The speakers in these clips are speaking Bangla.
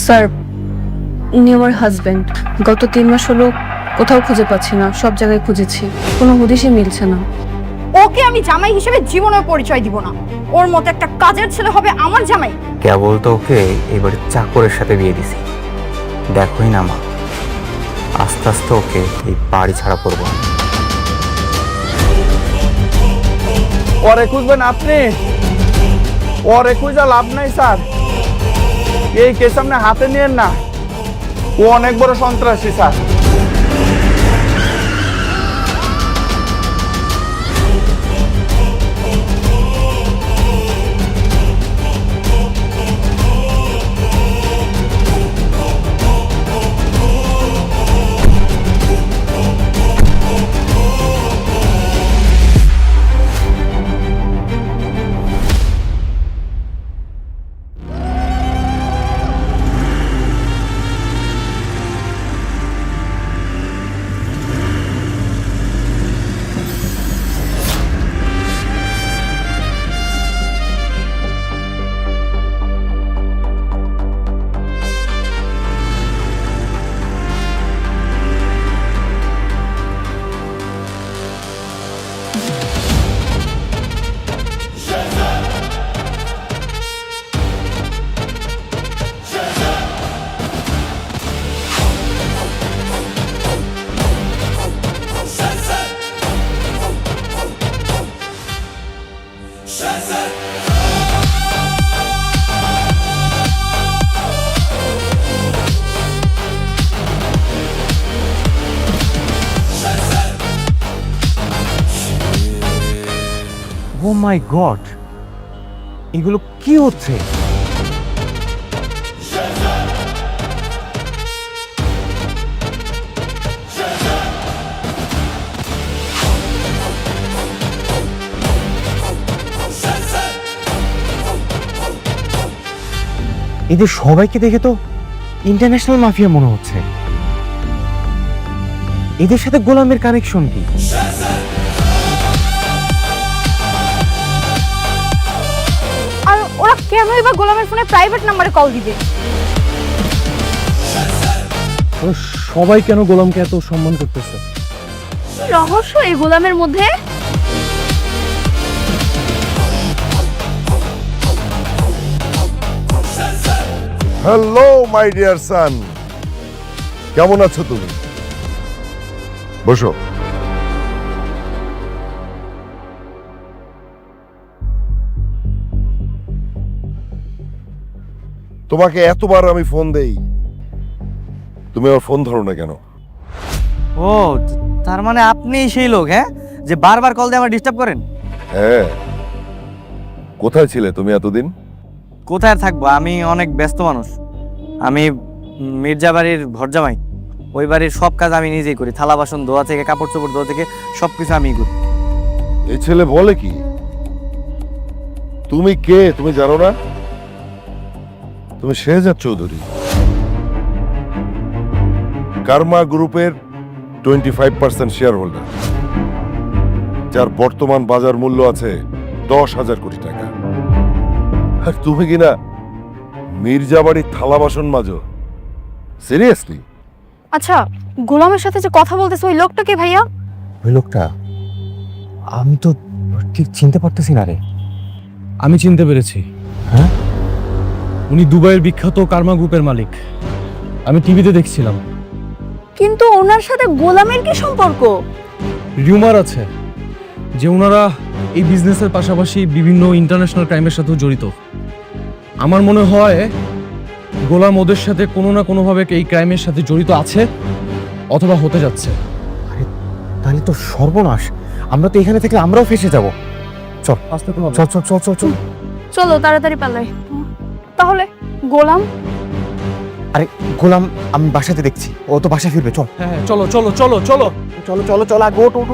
স্যার, উনি আমার হাজবেন্ড। গত 3 মাস হলো কোথাও খুঁজে পাচ্ছি না, সব জায়গায় খুঁজেছি, কোনো হদিশই মিলছে না। ওকে আমি জামাই হিসেবে জীবনের পরিচয় দিব না। ওর মতো একটা কাজের ছেলে হবে আমার জামাই? কেবল তো ওকে এবারে চাকরের সাথে বিয়ে দিছি। দেখোই না মা, আস্তে আস্তে ওকে এই বাড়ি ছাড়া করবো। ওরে খুঁজবেন আপনি? ওরে খুঁজা লাভ নাই স্যার, এই কেস আপনি হাতে নিয়েন না। ও অনেক বড় সন্ত্রাসী স্যার। ও মাই গড, এগুলো কি হচ্ছে? এদের সবাইকে দেখে তো ইন্টারন্যাশনাল মাফিয়া মনে হচ্ছে। এদের সাথে গোলামের কানেকশন কি? আর ওরা কেনই বা গোলামের ফোনে প্রাইভেট নাম্বারে কল দিবে? সবাই কেন গোলামকে এত সম্মান করতেছে? রহস্য এই গোলামের মধ্যে। হ্যালো মাই ডিয়ার সান, কেমন আছো তুমি? বসো। তোমাকে এতবার আমি ফোন দেই, তুমি আমার ফোন ধরো না কেন? ও, তার মানে আপনি সেই লোক, হ্যাঁ, যে বারবার কল দিয়ে আমার ডিস্টার্ব করেন? হ্যাঁ, কোথায় ছিলে তুমি এতদিন? কোথায় থাকবো, আমি অনেক ব্যস্ত মানুষ। আমি মির্জা বাড়ির ভরজামাই। ওই বাড়ির সব কাজ আমি নিজেই করি, থালা বাসন ধোয়া থেকে কাপড় চোপড় ধোয়া থেকে সবকিছু আমিই করি। এই ছেলে বলে কি? তুমি কে তুমি জানো না? তুমি শেহজাদ চৌধুরী, কার্মা গ্রুপের 25% শেয়ার হোল্ডার, যার বর্তমান বাজার মূল্য আছে 10,000 কোটি টাকা। আর তুমি কিনা মির্জা বাড়ির থালা বাসন মাজো? সিরিয়াসলি? আচ্ছা, গোলামের সাথে যে কথা বলতেছে ওই লোকটা কে ভাইয়া? ওই লোকটা আমি তো ঠিক চিনতে পারতেছি না রে। আমি চিনতে পেরেছি। হ্যাঁ, উনি দুবাইয়ের বিখ্যাত কার্মা গ্রুপের মালিক। আমি টিভিতে দেখছিলাম। কিন্তু ওনার সাথে গোলামের কি সম্পর্ক? রিউমার আছে যে ওনারা এই বিজনেসের পাশাপাশি বিভিন্ন ইন্টারন্যাশনাল ক্রাইমের সাথেও জড়িত। আমার মনে হয় গোলাম ওদের সাথে কোনো না কোনোভাবে এই ক্রাইমের সাথে জড়িত আছে অথবা হতে যাচ্ছে। তাহলে তো সর্বনাশ। আমরা তো এখানে থেকে আমরাও ফেসে যাব। চল চল চল চল চল চল। চলো তাড়াতাড়ি পালাই। তাহলে গোলাম? আরে গোলাম আমি বাসাতে দেখছি, ও তো বাসা ফিরবে। চল। হ্যাঁ, চলো চলো চলো চলো চলো চলো চলো, আগে ওঠ ওঠ।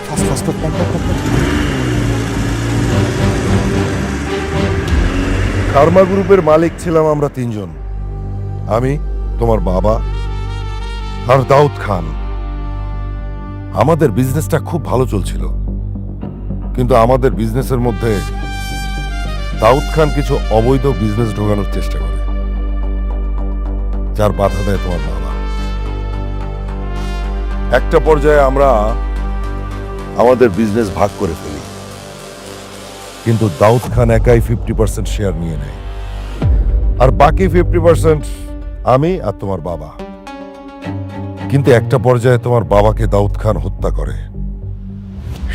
Fast fast. কার্মা গ্রুপের মালিক ছিলাম আমরা 3 জন, আমি, তোমার বাবা আর দাউদ খান। আমাদের বিজনেসটা খুব ভালো চলছিল, কিন্তু আমাদের বিজনেসের মধ্যে দাউদ খান কিছু অবৈধ বিজনেস ঢোকানোর চেষ্টা করে, যার বাধা দেয় তোমার বাবা। একটা পর্যায়ে আমরা আমাদের বিজনেস ভাগ করে ফেলি, কিন্তু দাউদ খান একাই 50% শেয়ার নিয়ে নেয়, আর বাকি 50% আমি আর তোমার বাবা। কিন্তু একটা পর্যায়ে তোমার বাবাকে দাউদ খান হত্যা করে।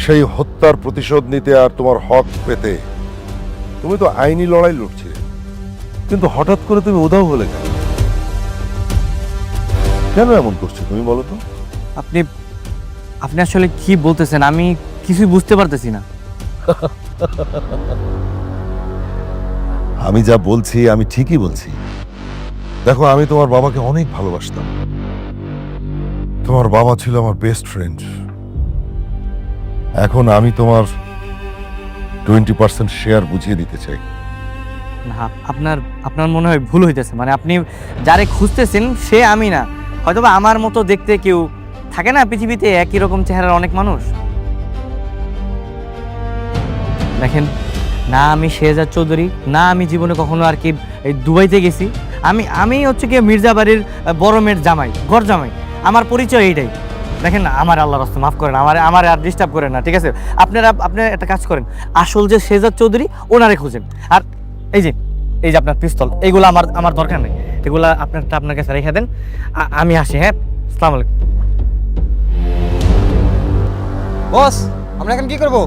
সেই হত্যার প্রতিশোধ নিতে আর তোমার হক পেতে তুমি তো আইনি লড়াই লড়ছিলে, কিন্তু হঠাৎ করে তুমি উধাও হলে কেন? কেন এমন করছো তুমি বলো তো? আপনি আপনি আসলে কি বলতেছেন? আমি কিছুই বুঝতে পারতেছি না। আমি যা বলছি আমি ঠিকই বলছি। দেখো, আমি তোমার বাবাকে অনেক ভালোবাসতাম। তোমার বাবা ছিল আমার বেস্ট ফ্রেন্ড। এখন আমি তোমার 20% শেয়ার বুঝিয়ে দিতে চাই। না, আপনার আপনার মনে হয় ভুল হইতেছে। মানে আপনি যারে খুঁজতেছেন সে আমি না, হয়তোবা আমার মতো দেখতে কেউ থাকে না পৃথিবীতে, একই রকম চেহারার অনেক মানুষ। দেখেন, না আমি শেহজাদ চৌধুরী, না আমি জীবনে কখনো আর কি এই দুবাইতে গেছি। আমি হচ্ছে কি মির্জা বাড়ির বড় মেয়ের জামাই, ঘর জামাই। আমার পরিচয় এইটাই। দেখেন না, আমার আল্লাহর রাস্তা মাফ করেন, আমার আর ডিস্টার্ব করেন না, ঠিক আছে? আপনারা একটা কাজ করেন, আসল যে শেহজাদ চৌধুরী ওনারে খুঁজেন। আর এই যে আপনার পিস্তল, এইগুলো আমার দরকার নেই, এগুলা আপনার কাছে রেখে দেন। আমি আসি। হ্যাঁ, আসসালামু আলাইকুম। বস, আমরা এখন কি করবো?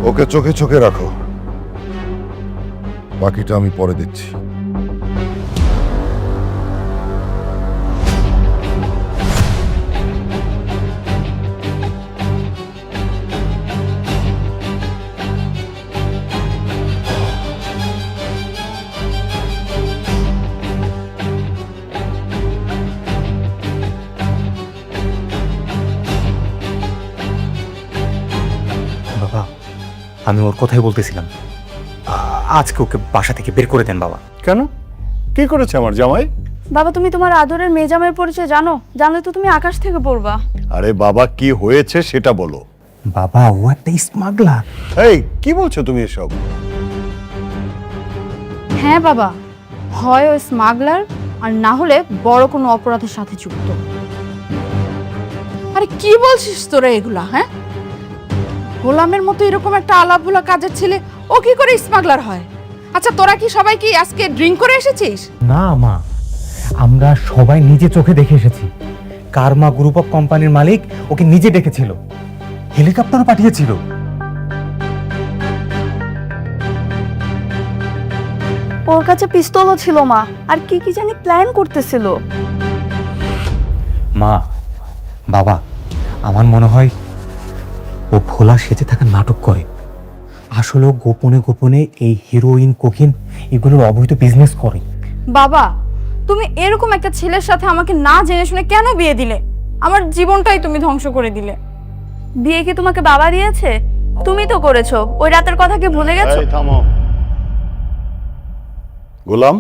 ওকে চোখে চোখে রাখো, বাকিটা আমি পরে দিচ্ছি। বাবা, আমি ওর কথাই বলতেছিলাম, আজকে ওকে বাসা থেকে বের করে দেন বাবা। কেন? কি করেছে আমার জামাই? বাবা, তুমি তোমার আদরের মেয়ে জামাইয়ের পরিচয় জানো? জানলে তো তুমি আকাশ থেকে পড়বা। আরে বাবা, কি হয়েছে সেটা বলো। বাবা, ও একটা স্মাগলার। এই, কি বলছো তুমি এসব? হ্যাঁ বাবা, হয় ও স্মাগলার, আর না হলে বড় কোনো অপরাধের সাথে যুক্ত। আরে কি বলছিস তোরা এগুলা? হ্যাঁ, গোলামের মতো এরকম একটা আলাভোলা কাজের ছেলে ও কি করে স্মাগলার হয়? আচ্ছা, তোরা কি সবাই কি আজকে ড্রিঙ্ক করে এসেছিস? না মা, আমরা সবাই নিজে চোখে দেখে এসেছি। কার্মা গ্রুপ অফ কোম্পানির মালিক ওকে নিজে ডেকেছিল, হেলিকপ্টারও পাঠিয়েছিল। ওর কাছে পিস্তলও ছিল মা, আর কি কি জানি প্ল্যান করতেছিল। মা, বাবা, আমার মনে হয় ও ভোলা সেজে থাকা নাটক করে। আসলে গোপনে গোপনে এই হিরোইন, কোকিন এগুলোর অবৈধ বিজনেস করে। বাবা, তুমি এরকম একটা ছেলের সাথে আমাকে না জেনে শুনে কেন বিয়ে দিলে? আমার জীবনটাই তুমি ধ্বংস করে দিলে। বিয়ে কি তোমাকে বাবা দিয়েছে? তুমি তো করেছো। ওই রাতের কথা কি ভুলে গেছো? এই থামো। গোলাম,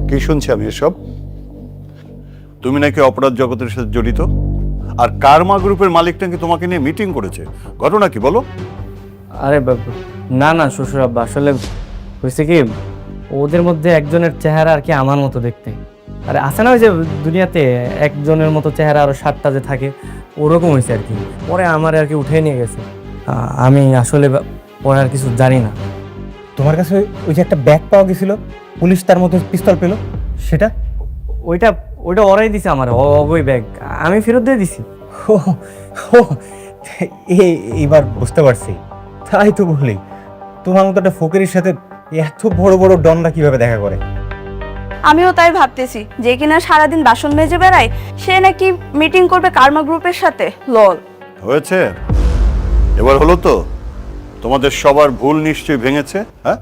কি শুনছি আমি এসব? তুমি নাকি অপরাধ জগতের সাথে জড়িত, আর কার্মা গ্রুপের মালিক নাকি তোমাকে নিয়ে মিটিং করেছে। ঘটনা কি বলো? আরে না না শ্বশুর আব্বা, আসলে হয়েছে কি, ওদের মধ্যে একজনের চেহারা আর কি আমার মতো দেখতে। আরে আছে না ওই যে দুনিয়াতে একজনের মতো চেহারা আরো 7টা যে থাকে, ওরকম হয়েছে আর কি। পরে আমার আর কি উঠে নিয়ে গেছে। আমি আসলে পরে আর কিছু জানি না। তোমার কাছে ওই যে একটা ব্যাগ পাওয়া গেছিল, পুলিশ তার মধ্যে পিস্তল পেল, সেটা? ওইটা ওরাই দিছে আমার, অবৈ ব্যাগ আমি ফেরত দিয়ে দিছি। এইবার বুঝতে পারছি। তাই তো বলি, তোমার মতো একটা ফকিরের সাথে এত বড় বড় ডনরা কিভাবে দেখা করে। আমিও তাই ভাবতেছি, যে কিনা সারাদিন বাসন মেজে বেড়ায়, সে নাকি মিটিং করবে কার্মা গ্রুপের সাথে। লল। হয়েছে, এবার হলো তো? তোমাদের সবার ভুল নিশ্চয়ই ভেঙেছে। হ্যাঁ,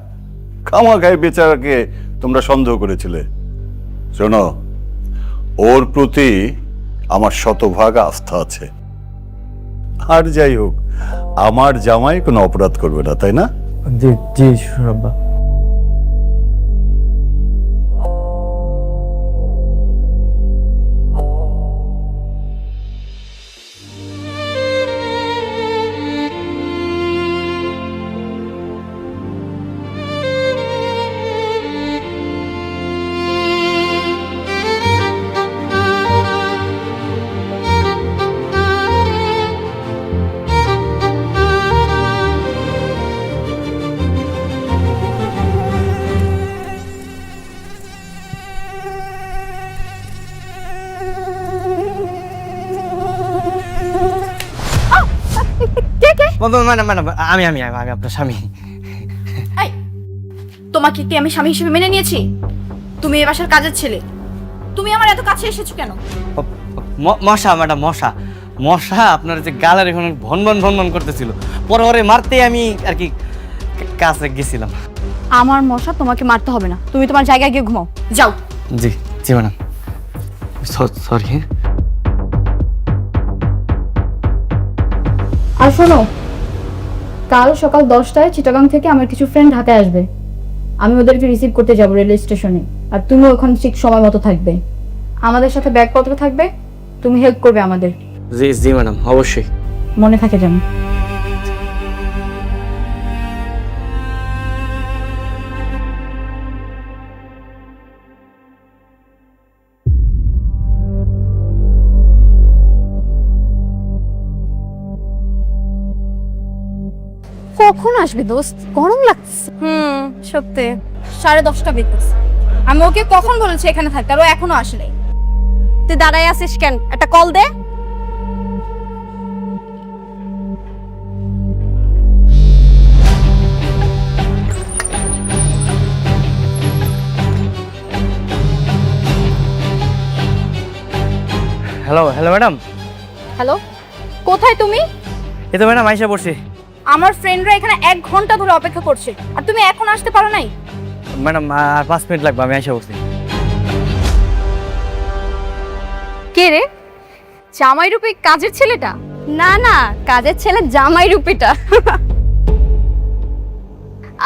খামাখাই বেচারাকে তোমরা সন্দেহ করেছিলে। শোনো, ওর প্রতি আমার শতভাগ আস্থা আছে। আর যাই হোক, আমার জামাই কোনো অপরাধ করবে না, তাই না? জি জি শ্বশুর আব্বা। কে কে? ম্যাডাম ম্যাডাম আমি আমি আমি আপনার স্বামী। এই, তোমাকে কি আমি স্বামী হিসেবে মেনে নিয়েছি? তুমি এই বাসার কাজের ছেলে, তুমি আমার এত কাছে এসেছো কেন? মশা ম্যাডাম, মশা মশা আপনার যে গালের এখন ভন করতেছিল, পরে ওরে মারতে আমি আর কি কাছে গেছিলাম। আমার মশা তোমাকে মারতে হবে না, তুমি তোমার জায়গায় গিয়ে ঘুমাও, যাও। জি জি ম্যাডাম, সরি। আর শোনো, কাল সকাল 10টায় চিটাগাং থেকে আমার কিছু ফ্রেন্ড হাতে আসবে, আমি ওদেরকে রিসিভ করতে যাব রেলওয়ে স্টেশনে। আর তুমি ওখানে ঠিক সময় মতো থাকবে, আমাদের সাথে ব্যাগপত্র থাকবে, তুমি হেল্প করবে আমাদের। জি জি ম্যাডাম, অবশ্যই। মনে থাকে যেন। কখন আসবে দোস্ত? গরম লাগছে। সত্যি 10:30 বেজেছে। আমি ওকে কখন বলেছি এখানে থাকতে, আর ও এখনো আসেনি। তুই দাঁড়ায় আছিস কেন? একটা কল দে। Hello hello madam. হ্যালো, কোথায় তুমি? এই তো ম্যাডাম আইসা পড়ছি। আমার ফ্রেন্ডরা এখানে 1 ঘন্টা ধরে অপেক্ষা করছে, আর তুমি এখন আসতে পারো নাই? ম্যাডাম আর 5 মিনিট লাগবে, আমি আইসা পড়ছি। কে রে? জামাই রূপী কাজের ছেলেটা? না না, কাজের ছেলে জামাই রূপীটা।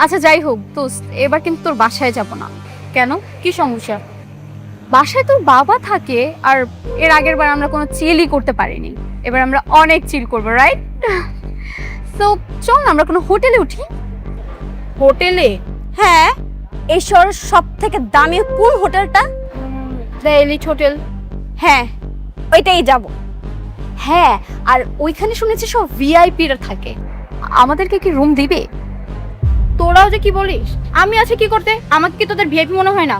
আচ্ছা যাই হোক দোস্ত, এবার কিন্তু তোর বাসায় যাব না। কেন, কি সমস্যা? বাসায় তোর বাবা থাকে, আর এর আগের বার আমরা কোনো চিলই করতে পারিনি, এবার আমরা অনেক চিল করবো, রাইট? তো চল আমরা কোনো হোটেলে উঠি। হোটেলে? হ্যাঁ, এই শহরের সব থেকে দামি কোন হোটেলটা? The elite hotel. হ্যাঁ, ওইটাই যাব। হ্যাঁ, আর ওইখানে শুনেছি সব ভিআইপিরা থাকে। আমাদেরকে কি রুম দিবে? তোরাও যে কি বলিস, আমি আছি কি করতে? আমাকে কি তোদের ভিআইপি মনে হয় না?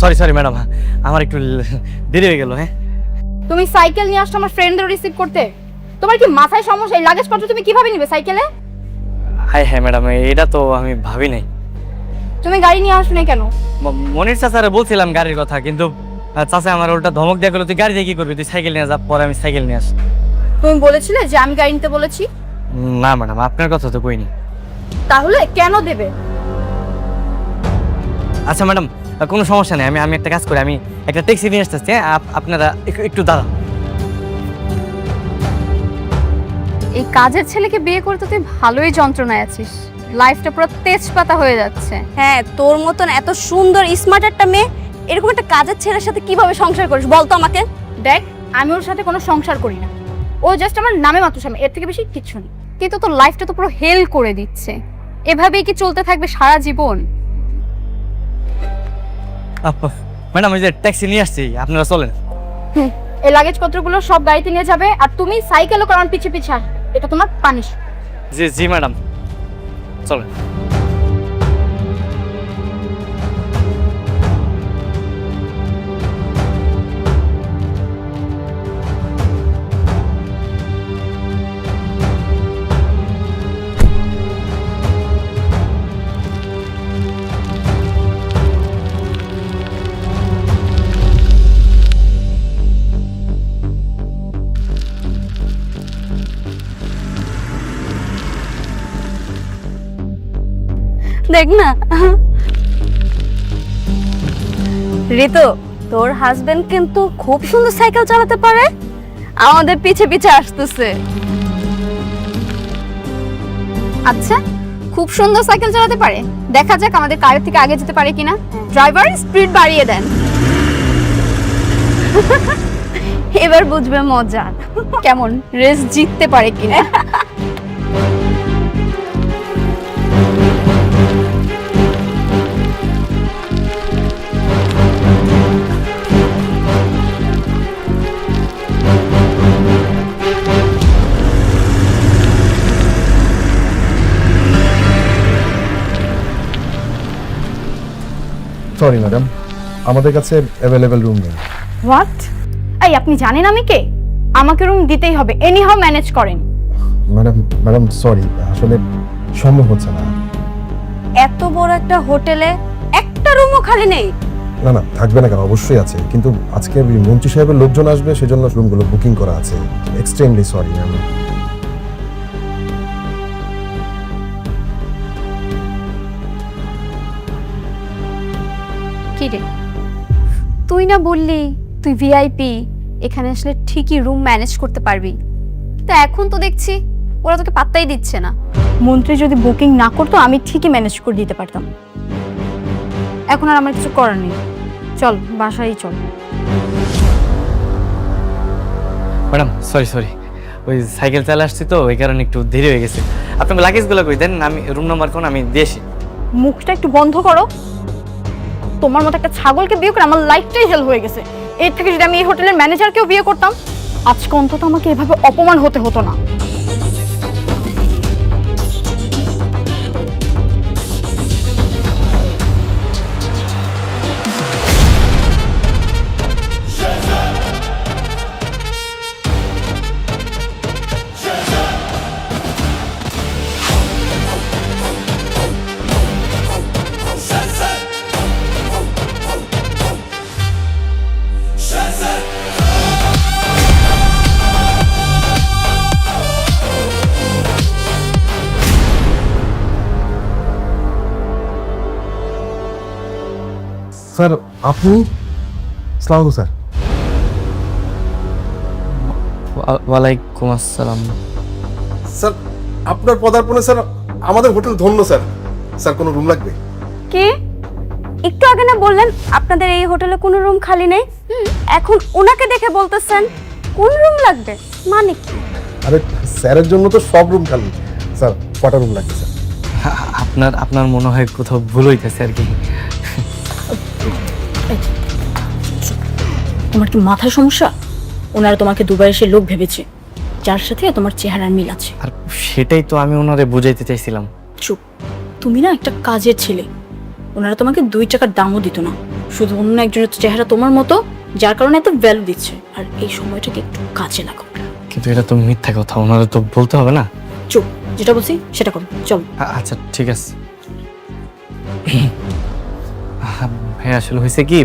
সরি ম্যাডাম, আমার একটু দেরি হয়ে গেল। হ্যাঁ, তুমি সাইকেল নিয়ে আসছো আমার ফ্রেন্ডদের রিসিভ করতে? তোমার কি মাথায় সমস্যা? এই লাগেজপত্র তুমি কিভাবে নিবে সাইকেলে? হ্যাঁ ম্যাডাম, এটা তো আমি ভাবি নাই। তুমি গাড়ি নিয়ে আসো না কেন? মনির চাচারে বলছিলাম গাড়ির কথা, কিন্তু চাচা আমার উল্টা ধমক দিয়ে গেলো, তুই গাড়ি দিয়ে কি করবি, তুই সাইকেল নিয়ে যা। পরে আমি সাইকেল নিয়ে আসি। তুমি বলেছিলে যে আমি গাড়ি নিতে বলেছি? না ম্যাডাম, আপনার কথা তো কইনি। তাহলে কেন দেবে? আচ্ছা ম্যাডাম, কোনো সমস্যা নেই, আমি একটা কাজ করি, আমি একটা ট্যাক্সি নিয়ে আসতেছি। হ্যাঁ, আপনারা একটু দাঁড়ান। এই কাজের ছেলেকে বিয়ে করতে তুই ভালোই যন্ত্রণায় আছিস, লাইফটা পুরো তেজপাতা হয়ে যাচ্ছে। হ্যাঁ, তোর মতন এত সুন্দর স্মার্ট একটা মেয়ে এরকম একটা কাজের ছেলের সাথে কিভাবে সংসার করিস বলতো আমাকে? দেখ, আমি ওর সাথে কোনো সংসার করি না, ও জাস্ট আমার নামে মাত্র স্বামী, এর থেকে বেশি কিছু নেই। কিন্তু তোর লাইফটা তো পুরো হেল করে দিচ্ছে, এভাবেই কি চলতে থাকবে সারা জীবন? ম্যাডাম, ওই যে ট্যাক্সি নিয়ে আসছি, আপনারা চলেন। এই লাগেজপত্রগুলো সব গাড়িতে নিয়ে যাবে, আর তুমি সাইকেলও কারণ পিছে পিছে, এটা তোমার পানিশ। জি জি ম্যাডাম, চলেন। দেখ না ঋতু, তোর হাজবেন্ড কিন্তু খুব সুন্দর সাইকেল চালাতে পারে, আমাদের পিছে পিছে আসতেছে। আচ্ছা, খুব সুন্দর সাইকেল চালাতে পারে, দেখা যাক আমাদের কারের থেকে আগে যেতে পারে কিনা। ড্রাইভার স্পিড বাড়িয়ে দেন। এবার বুঝবে মজা, কেমন রেস জিততে পারে কিনা। সরি ম্যাডাম, আমাদের কাছে অ্যাভেলেবেল রুম নেই। হোয়াট? এই আপনি জানেন আমি কে? আমাকে রুম দিতেই হবে, এনি হাউ ম্যানেজ করেন। ম্যাডাম সরি, আসলে সম্ভব হচ্ছে না। এত বড় একটা হোটেলে একটা রুমও খালি নেই? না না, থাকবে না কেন, অবশ্যই আছে, কিন্তু আজকে মন্ত্রী সাহেবের লোকজন আসবে, সেজন্য রুমগুলো বুকিং করা আছে। Extremely sorry ma'am. কি রে, তুই না বললি তুই ভিআইপি, এখানে আসলে ঠিকই রুম ম্যানেজ করতে পারবি, তা এখন তো দেখছি ওরা তোকে পাত্তাই দিচ্ছে না। মন্ত্রী যদি বুকিং না করতো আমি ঠিকই ম্যানেজ করে দিতে পারতাম। এখন আর আমার কিছু করার নেই, চল বাসায় চল। ম্যাডাম সরি, ওই সাইকেল চালা আসছি তো ওই কারণে একটু দেরি হয়ে গেছে। আপনাকে লাগেজগুলো কই দেন, আমি রুম নাম্বার কোন আমি দিয়েছি। মুখটা একটু বন্ধ করো। তোমার মতো একটা ছাগলকে বিয়ে করে আমার লাইফটাই হেল হয়ে গেছে। এর থেকে যদি আমি এই হোটেলের ম্যানেজারকেও বিয়ে করতাম, আজকে অন্তত আমাকে এভাবে অপমান হতে হতো না। স্যার আপনি? আসসালামু আলাইকুম স্যার। ওয়ালাইকুম আসসালাম। স্যার আপনার পদার্পণে স্যার আমাদের হোটেল ধন্য স্যার। স্যার কোনো রুম লাগবে? কে? একটু আগে না বললেন আপনাদের এই হোটেলে কোনো রুম খালি নেই, এখন ওনাকে দেখে বলতেছেন কোন রুম লাগবে, মানে কি? আরে স্যারের জন্য তো সব রুম খালি। স্যার কটা রুম লাগবে স্যার? আপনার মনে হয় কোথাও ভুল হইতেছে আর কি। তোমার কি মাথার সমস্যা? ওনারা তোমাকে দুবাইয়ের লোক ভেবেছে, যার সাথে তোমার চেহারার মিল আছে। আর সেটাই তো আমি ওনারে বুঝাইতে চাইছিলাম। চুপ, তুমি না একটা কাজের ছেলে। ওনারা তোমাকে 2 টাকার দামও দিত না, শুধু অন্য একজনের চেহারা তোমার মতো, যার কারণে এত ভ্যালু দিচ্ছে। আর এই সময়টাকে একটু কাজে লাগাও। কিন্তু এটা তো মিথ্যা কথা, ওনারা তো বলতে হবে না। চুপ, যেটা বলছি সেটা করো, চলো। আচ্ছা ঠিক আছে। ভাই আসলে হয়েছে কি,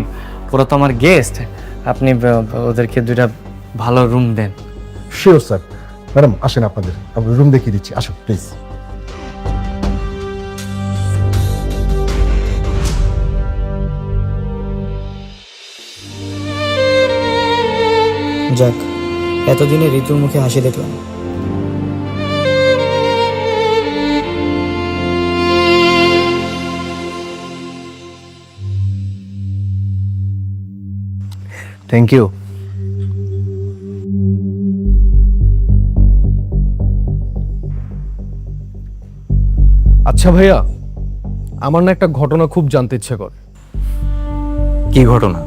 পুরো তো আমার গেস্ট, আপনি ওদেরকে 2টা ভালো রুম দেন। Sure sir. ম্যাডাম আসেন, আপনাদের রুম দেখিয়ে দিচ্ছি, আসুন প্লিজ। যাক, এতদিনে ঋতুর মুখে হাসি দেখলাম। Thank you. আচ্ছা ভাইয়া, আমার না একটা ঘটনা খুব জানতে ইচ্ছে করে। কি ঘটনা?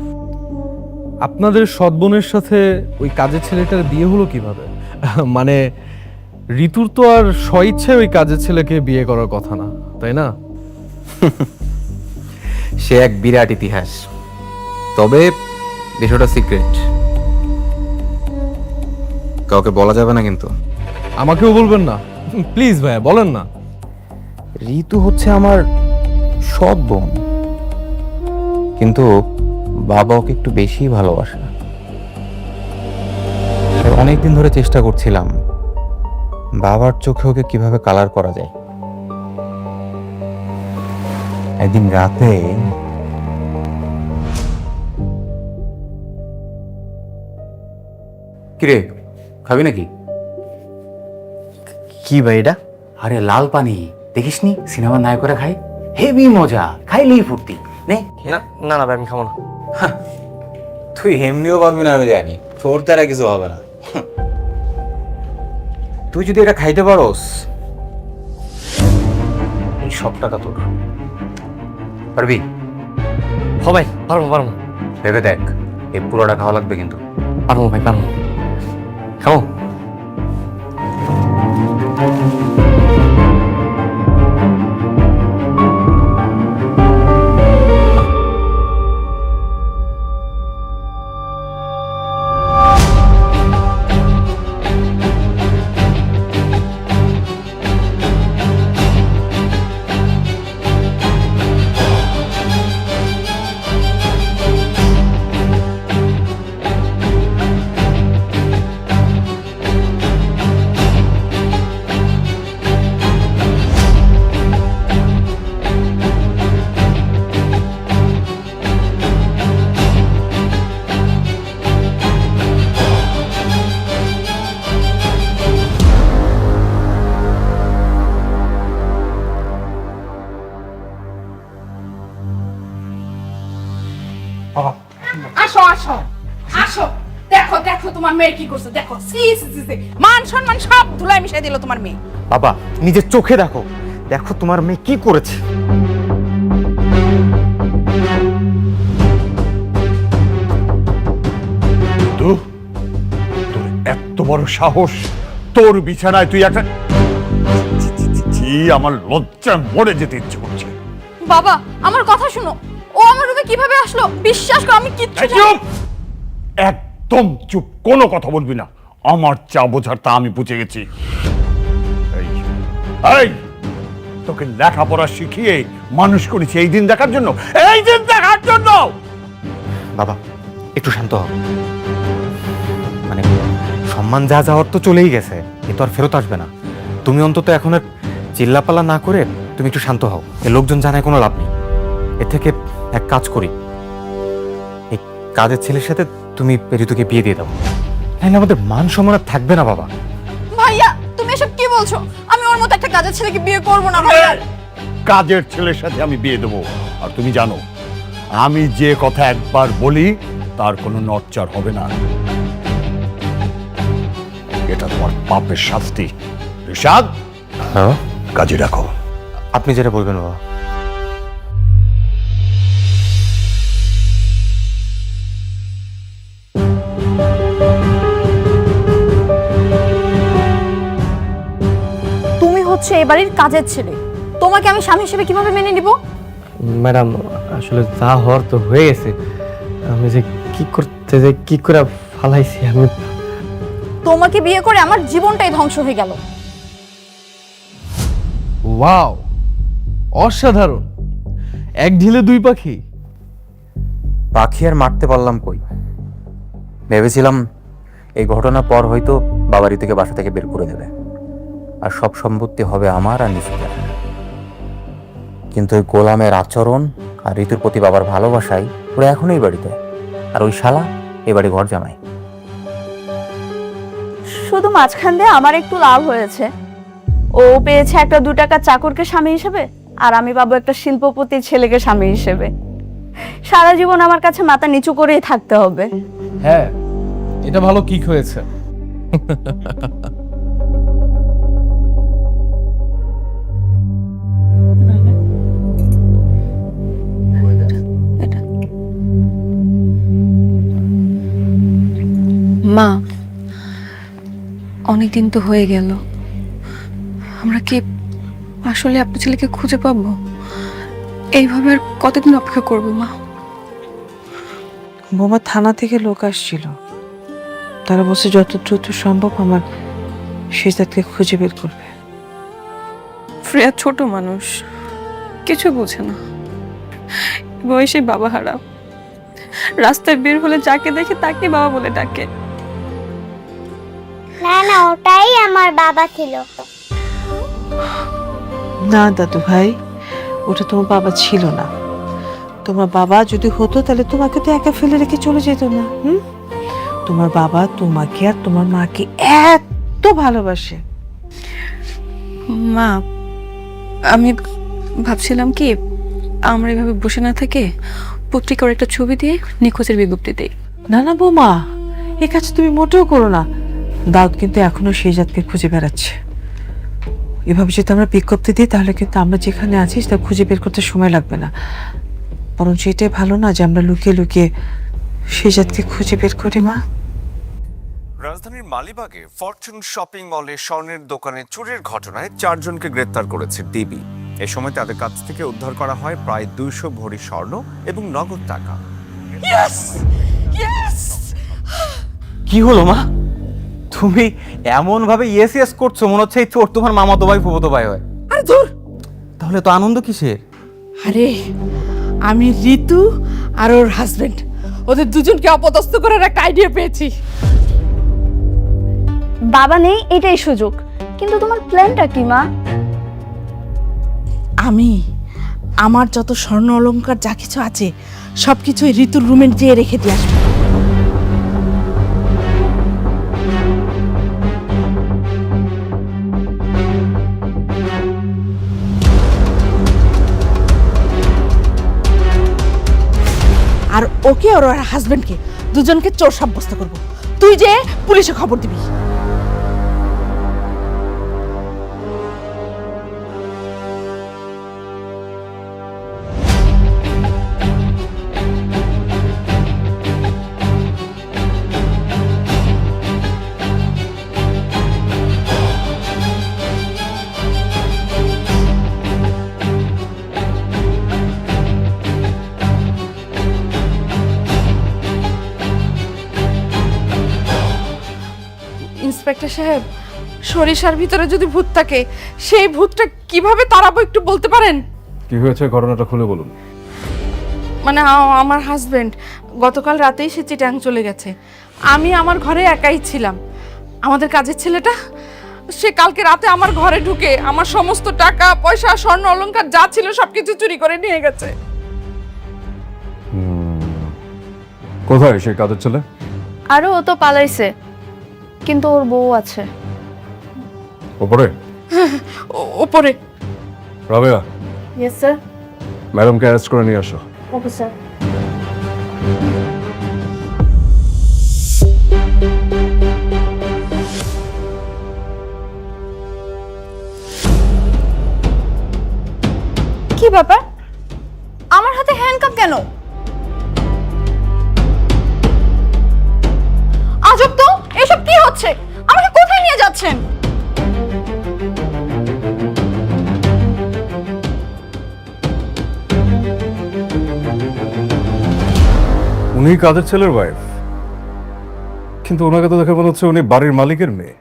আপনাদের সৎ বোনের সাথে ওই কাজের ছেলেটার বিয়ে হলো কিভাবে? মানে ঋতুর তো আর স্বইচ্ছে ওই কাজের ছেলেকে বিয়ে করার কথা না, তাই না? সে এক বিরাট ইতিহাস, তবে বিষয়টা সিক্রেট, কাউকে বলা যাবে না। কিন্তু আমাকেও বলবেন না প্লিজ ভাইয়া, বলেন না। ঋতু হচ্ছে আমার সৎ বোন, কিন্তু বাবা ওকে একটু বেশি ভালোবাসে। অনেকদিন ধরে চেষ্টা করছিলাম বাবার চোখে ওকে কিভাবে কালার করা যায়। একদিন রাতে কিরে, খাবি নাকি? কি ভাই এটা? আরে লাল পানি, দেখিসনি সিনেমার নায়করা খায়, হেভি মজা, খাইলেই ফুর্তি। নে। না না ভাই আমি খাবো না। তুই এমনিও পারবি না আমি জানি, তোর দ্বারা কিছু হবে না। তুই যদি এটা খাইতে পারোস, এই সব টাকা তোর। পারবি? হ ভাই, পারবো। ভেবে দেখ, এই পুরোটা খাওয়া লাগবে কিন্তু। পারবো ভাই, পারবো। খাবো। আসো আসো আসো, দেখো দেখো তোমার মেয়ে কি করছে, দেখো সি সি সি সি, মান সম্মান সব ধুলাই মিশাই দিল তোমার মেয়ে। বাবা নিজের চোখে দেখো, দেখো তোমার মেয়ে কি করেছে। তোর এত বড় সাহস, তোর বিছানায় তুই একটা আমার লজ্জায় মরে যেতে ইচ্ছে করছে। বাবা আমার কথা শুনো, ও আমার রুমে কিভাবে আসলো? বিশ্বাস করো আমি কিচ্ছু জানি না। চুপ, একদম চুপ, কোনো কথা বলবি না। আমার চা বোঝার তা আমি বুঝে গেছি। এই তোকে লেখাপড়া শিখিয়ে মানুষ করেছি এই দিন দেখার জন্য, এই দিন দেখার জন্য। বাবা একটু শান্ত হও, মানে সম্মান যা যাওয়ার তো চলেই গেছে, এ তো আর ফেরত আসবে না। তুমি অন্তত এখন আর চিল্লাপাল্লা না করে তুমি একটু শান্ত হও। এ লোকজন জানায় কোনো লাভ নেই। এর থেকে এক কাজ করি, এই কাজের ছেলের সাথে তুমি ঋতুকে বিয়ে দিয়ে দাও, নাহলে আমাদের মান সম্মান আর থাকবে না। বাবা ভাইয়া তুমি এসব কি বলছো? আমি ওর মতো একটা কাজের ছেলেকে বিয়ে করব না ভাইয়া। কাজের ছেলের সাথে আমি বিয়ে দেবো। আর তুমি জানো আমি যে কথা একবার বলি তার কোনো নড়চড় হবে না। এটা তোমার পাপের শাস্তি। ঋষাদ, হ্যাঁ কাজে রাখো। আপনি যেটা বলবেন বাবা। তুমি হচ্ছে এই বাড়ির কাজের ছেলে, তোমাকে আমি স্বামী হিসেবে কিভাবে মেনে নিব? ম্যাডাম আসলে যা হওয়ার তো হয়ে গেছে, আমি যে কি করতে যে কি করে ফালাইছি আমি। তোমাকে বিয়ে করে আমার জীবনটাই ধ্বংস হয়ে গেল। ওয়াও, অসাধারণ, এক ঢিলে দুই পাখি। পাখি আর মারতে পারলাম কই? ভেবেছিলাম এই ঘটনার পর হয়তো বাবা ঋতুকে বাসা থেকে বের করে দেবে আর সব সম্পত্তি হবে আমার আর নিশিতার। কিন্তু ওই গোলামের আচরণ আর ঋতুর প্রতি বাবার ভালোবাসায় ওরা এখনই বাড়িতে, আর ওই শালা এ বাড়ি ঘর জামাই। শুধু মাঝখান দিয়ে আমার একটু লাভ হয়েছে, ও পেয়েছে একটা 2 টাকা চাকরকে স্বামী হিসেবে, আর আমি পাবো একটা শিল্পপতির ছেলেকে স্বামী হিসেবে। সারা জীবন আমার কাছে মাথা নিচু করেই থাকতে হবে। হ্যাঁ, এটা ভালো কিক হয়েছে। মা, অনেকদিন তো হয়ে গেল, আমরা কি আসলে আপনার ছেলেকে খুঁজে পাবো? এইভাবে আর কতদিন অপেক্ষা করবো মা? বোমা থানা থেকে লোক আসছিল, তারা বলছে যত দ্রুত সম্ভব আমার শেজাদকে খুঁজে বের করবে। ফ্রেয়া ছোট মানুষ, কিছু বোঝে না, বয়সে বাবা হারা, রাস্তায় বের হলে যাকে দেখে তাকে বাবা বলে ডাকে। না না, ওটাই আমার বাবা ছিল। না দাদু ভাই, ওটা তোমার বাবা ছিল না। তোমার বাবা যদি হতো তাহলে তোমাকে তো একা ফেলে রেখে চলে যেত না। তোমার বাবা তোমাকে আর তোমার মাকে এত ভালোবাসে। মা, আমি ভাবছিলাম কি আমরা এভাবে বসে না থেকে পত্রিকার একটা ছবি দিয়ে নিখোঁজের বিজ্ঞপ্তি দেই। না না বৌমা, এই কাজ তুমি মোটেও করো না। দাউদ কিন্তু এখনো শেজাদকে খুঁজে বেড়াচ্ছে। এভাবে যদি আমরা বিজ্ঞপ্তি দিই তাহলে কিন্তু আমরা যেখানে আছি সেটা খুঁজে বের করতে সময় লাগবে না, বরং সেটাই ভালো না যে আমরা লুকিয়ে লুকিয়ে শেজাদকে খুঁজে বের করি। মা, রাজধানীর মালিবাগে ফরচুন শপিং মলে স্বর্ণের দোকানে চুরির ঘটনায় 4 জনকে গ্রেপ্তার করেছে ডিবি। এ সময় তাদের কাছ থেকে উদ্ধার করা হয় প্রায় 200 ভরি স্বর্ণ এবং নগদ টাকা। কি হলো মা? তুমি এমন ভাবে ইয়েস ইয়েস করছো, মনে হচ্ছে এই চোর তোমার মামাতো ভাই ফুফাতো ভাই হয়। আরে ধুর, তাহলে তো আনন্দ কিসের? আরে আমি ঋতু আর ওর হাজবেন্ড, ওদের দুজনকে অপদস্থ করার একটা আইডিয়া পেয়েছি। বাবা নেই এটাই সুযোগ, কিন্তু তোমার প্ল্যানটা কি মা? আমি আমার যত স্বর্ণ অলংকার যা কিছু আছে সবকিছু ঋতুর রুমে যেয়ে রেখে দিয়ে আসবো। আর ওকে আর ওর হাজবেন্ডকে দুজনকে চোর সাব্যস্ত করব। তুই যে পুলিশে খবর দিবি। ইন্সপেক্টর সাহেব, সরিষার ভিতরে যদি ভূত থাকে, সেই ভূতটা কিভাবে তাড়াবো একটু বলতে পারেন? কি হয়েছে ঘটনাটা খুলে বলুন। মানে আমার হাজবেন্ড গতকাল রাতেই সে চিটাং চলে গেছে। আমি আমার ঘরে একাই ছিলাম। আমাদের কাজের ছেলেটা সে কালকে রাতে আমার ঘরে ঢুকে আমার সমস্ত টাকা পয়সা স্বর্ণ অলংকার যা ছিল সবকিছু চুরি করে নিয়ে গেছে। কোথায় সেই কাজের ছেলে? আরো ও তো পালাইছে, কিন্তু ওর বউ আছে। ওপরে? ওপরে। Rabeya, yes sir. ম্যাডামকে অ্যারেস্ট করে নিয়ে আসো। Okay sir. কি ব্যাপার, আমার হাতে হ্যান্ডকাপ কেন? আজব তো, এসব কি হচ্ছে? আমাকে কোথায় নিয়ে যাচ্ছেন? উনি কাজের ছেলের ওয়াইফ, কিন্তু ওনাকে তো দেখে মনে হচ্ছে উনি বাড়ির মালিকের মেয়ে।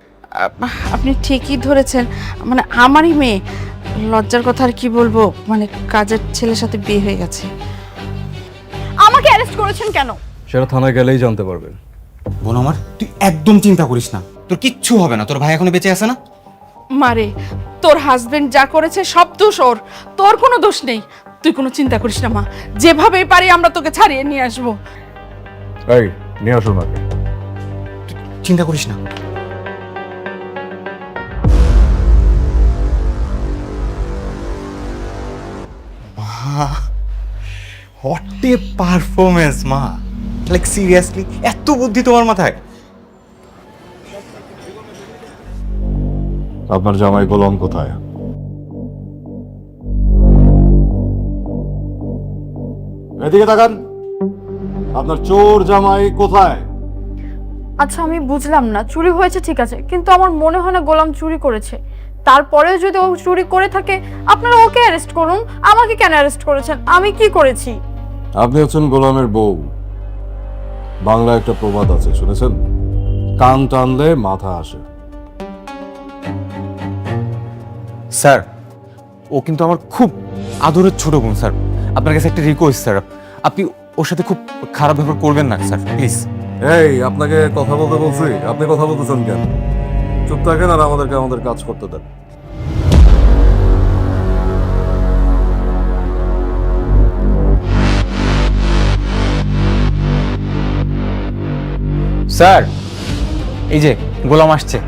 আপনি ঠিকই ধরেছেন, মানে আমারই মেয়ে। লজ্জার কথা আর কি বলবো, মানে কাজের ছেলের সাথে বিয়ে হয়ে গেছে। আমাকে অ্যারেস্ট করেছেন কেন? সেটা থানায় গেলেই জানতে পারবেন। বোন আমার, তুই একদম চিন্তা করিস না, তোর কিচ্ছু হবে না। তোর ভাই এখনো বেঁচে আছে না? মারে, তোর হাজবেন্ড যা করেছে সব দোষ ওর, তোর কোনো দোষ নেই। তুই কোনো চিন্তা করিস না মা, যেভাবেই পারি আমরা তোকে ছাড়িয়ে নিয়ে আসবো। এই নিয়ে আসুন ওনাকে। চিন্তা করিস না। হোয়াট এ পারফরমেন্স মা, লাইক সিরিয়াসলি এত বুদ্ধি তোমার মাথায়? আপনার জামাই গোলাম কোথায়? এদিকে তাকান, আপনার চোর জামাই কোথায়? আচ্ছা আমি বুঝলাম না, চুরি হয়েছে ঠিক আছে, কিন্তু আমার মনে হয় না গোলাম চুরি করেছে। তারপরেও যদি ও চুরি করে থাকে, আপনারা ওকে অ্যারেস্ট করুন। আমাকে কেন অ্যারেস্ট করেছেন? আমি কি করেছি? আপনি হচ্ছেন গোলামের বউ। বাংলা একটা প্রবাদ আছে, শুনেছেন? কান টানলে মাথা আসে। স্যার, ও কিন্তু আমার খুব আদরের ছোট বোন স্যার। আপনার কাছে একটা রিকোয়েস্ট স্যার, আপনি ওর সাথে খুব খারাপ ব্যবহার করবেন না স্যার, প্লিজ। এই আপনাকে কথা বলতে বলছি, আপনি কথা বলতেছেন কেন? চুপ থাকেন আর আমাদেরকে আমাদের কাজ করতে দেন। স্যার, এই যে গোলাম আসছে।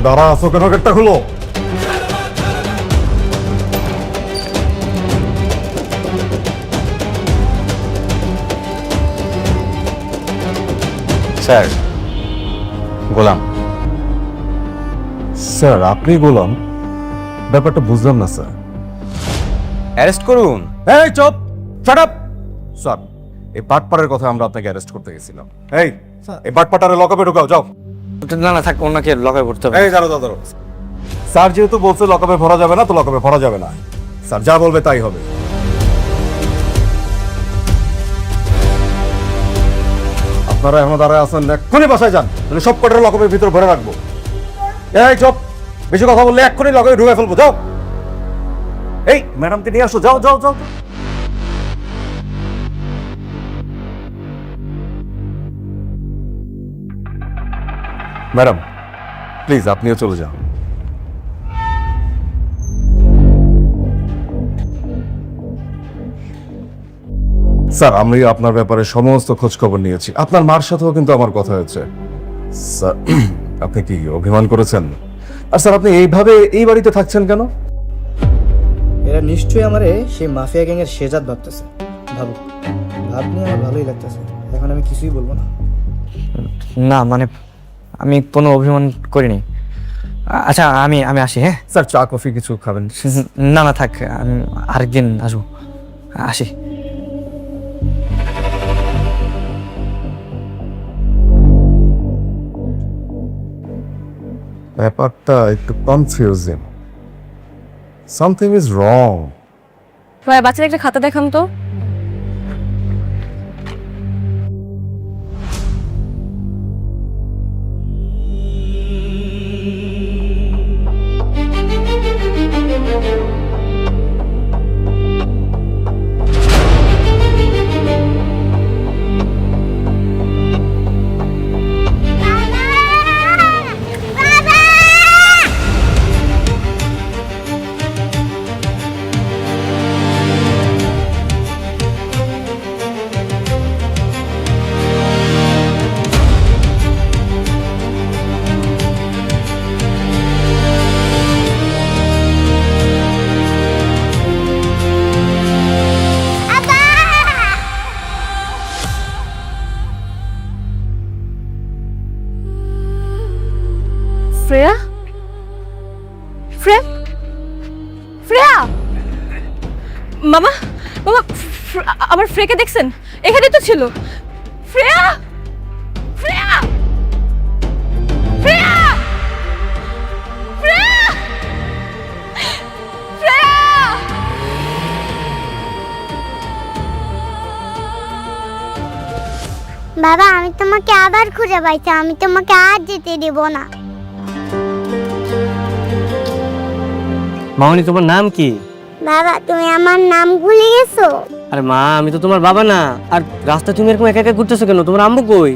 দাঁড়া, আছো কেন? গেটটা খুলো। স্যার, গোলাম। স্যার আপনি গোলাম? ব্যাপারটা বুঝলাম না স্যার। অ্যারেস্ট করুন। এই চুপ, শাট আপ। স্যার, এই বাটপাড়ের কথা আমরা আপনাকে অ্যারেস্ট করতে গেছিলাম। এই বাটপাটারে লকআপে ঢোকাও, যাও। না না থাক, ওনাকে লকায় পড়তে হবে। এই দাঁড়ো। স্যার যেহেতু বলছে লকআপে ভরা যাবে না, তো লকআপে ভরা যাবে না। স্যার যা বলবে তাই হবে। আপনারা এখন দাঁড়ায় আছেন, এক্ষুনি বাসায় যান, তাহলে সব কটার লকআপের ভিতর ভরে রাখবো। এই চপ, বেশি কথা বললে এক্ষুনি লকআপে ঢুকে ফেলবো, যাও। এই ম্যাডামকে নিয়ে আসো, যাও যাও যাও। ম্যাডাম প্লিজ আপনিও চলে যান। স্যার আমি আপনার ব্যাপারে সমস্ত খোঁজ খবর নিয়েছি, আপনার মার সাথেও কিন্তু আমার কথা হয়েছে। স্যার আপনি কি অভিমান করেছেন? আর স্যার আপনি এইভাবে এই বাড়িতে থাকছেন কেন? এরা নিশ্চয়ই আমারে সেই মাফিয়া গ্যাংয়ের শেজাদ ভাবতেছে। ভাবুক, ভাব নিয়ে আমার ভালোই লাগতেছে। এখন আমি কিছুই বলবো না। না মানে আমি কোনো অভিমান করিনি। আচ্ছা আমি আমি আসি। হ্যাঁ স্যার চা কফি কিছু খাবেন? না না থাক, আমি আরেকদিন আসবো। আসি। ব্যাপারটা একটু কনফিউজিং, সামথিং ইজ রং। ভাই বাচ্চাদের একটা খাতা দেখান তো। শ্রেয়া, শ্রেয়া, শ্রেয়া, মামা মামা আমার ফ্রেকে দেখছেন? এখানে তো ছিল। শ্রেয়া, শ্রেয়া, শ্রেয়া, শ্রেয়া, শ্রেয়া। বাবা আমি তোমাকে আবার খুঁজে পাইছি, আমি তোমাকে আর যেতে দেব না। মামনি তোমার নাম কি? বাবা তুমি আমার নাম ভুলে গেছো? আরে মা আমি তো তোমার বাবা না। আর রাস্তা তুমি এরকম একা একা ঘুরতেছো কেন? তোমার আম্মু কই?